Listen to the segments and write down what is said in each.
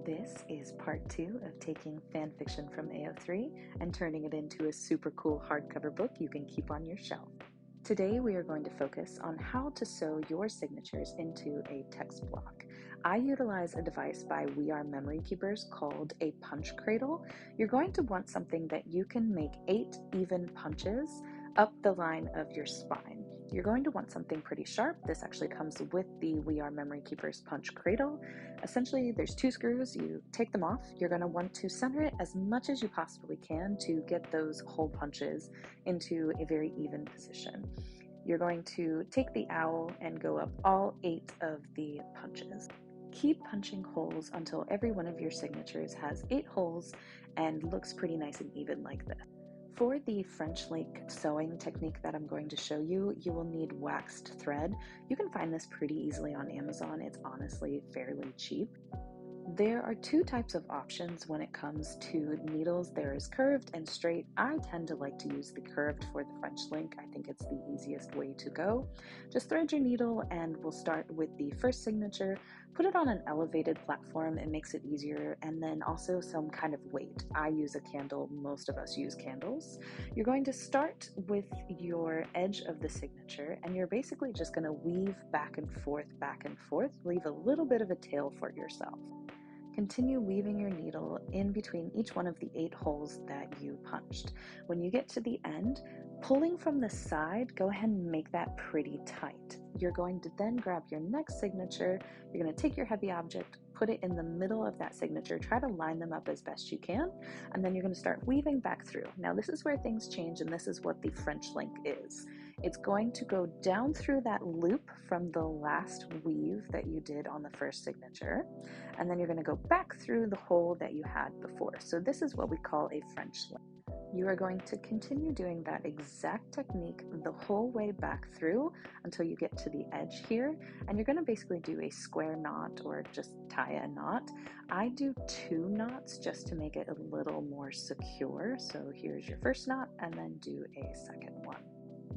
This is part 2 of taking fan fiction from AO3 and turning it into a super cool hardcover book you can keep on your shelf. Today we are going to focus on how to sew your signatures into a text block. I utilize a device by We Are Memory Keepers called a punch cradle. You're going to want something that you can make 8 even punches up the line of your spine. You're going to want something pretty sharp. This actually comes with the We Are Memory Keepers punch cradle. Essentially, there's 2 screws. You take them off. You're going to want to center it as much as you possibly can to get those hole punches into a very even position. You're going to take the owl and go up all 8 of the punches. Keep punching holes until every one of your signatures has 8 holes and looks pretty nice and even like this. For the French link sewing technique that I'm going to show you, you will need waxed thread. You can find this pretty easily on Amazon. It's honestly fairly cheap. There are 2 types of options when it comes to needles. There is curved and straight. I tend to like to use the curved for the French link. I think it's the easiest way to go. Just thread your needle and we'll start with the first signature. Put it on an elevated platform, it makes it easier, and then also some kind of weight. I use a candle, most of us use candles. You're going to start with your edge of the signature and you're basically just going to weave back and forth, leave a little bit of a tail for yourself. Continue weaving your needle in between each one of the 8 holes that you punched. When you get to the end, pulling from the side, go ahead and make that pretty tight. You're going to then grab your next signature, you're going to take your heavy object, put it in the middle of that signature, try to line them up as best you can, and then you're going to start weaving back through. Now this is where things change, and this is what the French link is. It's going to go down through that loop from the last weave that you did on the first signature, and then you're going to go back through the hole that you had before. So this is what we call a French link. You are going to continue doing that exact technique the whole way back through until you get to the edge here, and you're going to basically do a square knot or just tie a knot. I do 2 knots just to make it a little more secure. So here's your first knot and then do a second one.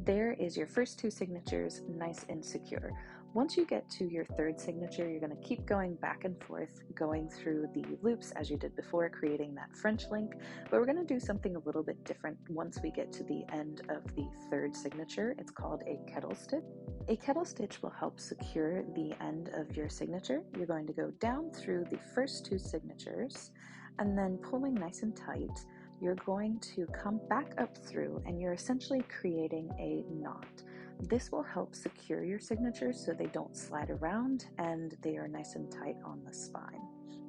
There is your first 2 signatures, nice and secure. Once you get to your 3rd signature, you're going to keep going back and forth, going through the loops as you did before, creating that French link, but we're going to do something a little bit different once we get to the end of the 3rd signature. It's called a kettle stitch. A kettle stitch will help secure the end of your signature. You're going to go down through the first 2 signatures, and then pulling nice and tight, you're going to come back up through and you're essentially creating a knot. This will help secure your signatures so they don't slide around and they are nice and tight on the spine.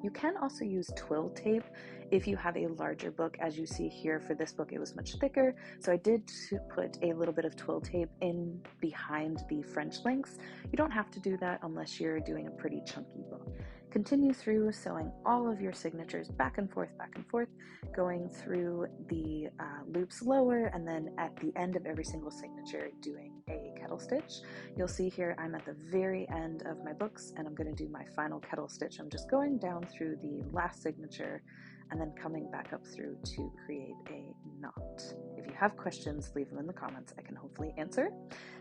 You can also use twill tape if you have a larger book. As you see here, for this book it was much thicker, so I did put a little bit of twill tape in behind the French links. You don't have to do that unless you're doing a pretty chunky book. Continue through sewing all of your signatures back and forth, going through the loops lower, and then at the end of every single signature doing a kettle stitch. You'll see here I'm at the very end of my books and I'm going to do my final kettle stitch. I'm just going down through the last signature and then coming back up through to create a knot. If you have questions, leave them in the comments. I can hopefully answer.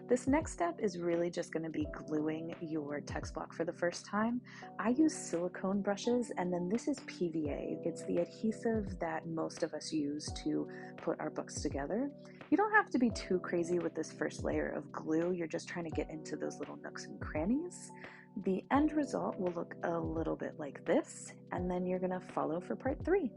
This next step is really just going to be gluing your text block for the first time. I use silicone brushes, and then this is PVA. It's the adhesive that most of us use to put our books together. You don't have to be too crazy with this first layer of glue. You're just trying to get into those little nooks and crannies. The end result will look a little bit like this, and then you're going to follow for part 3.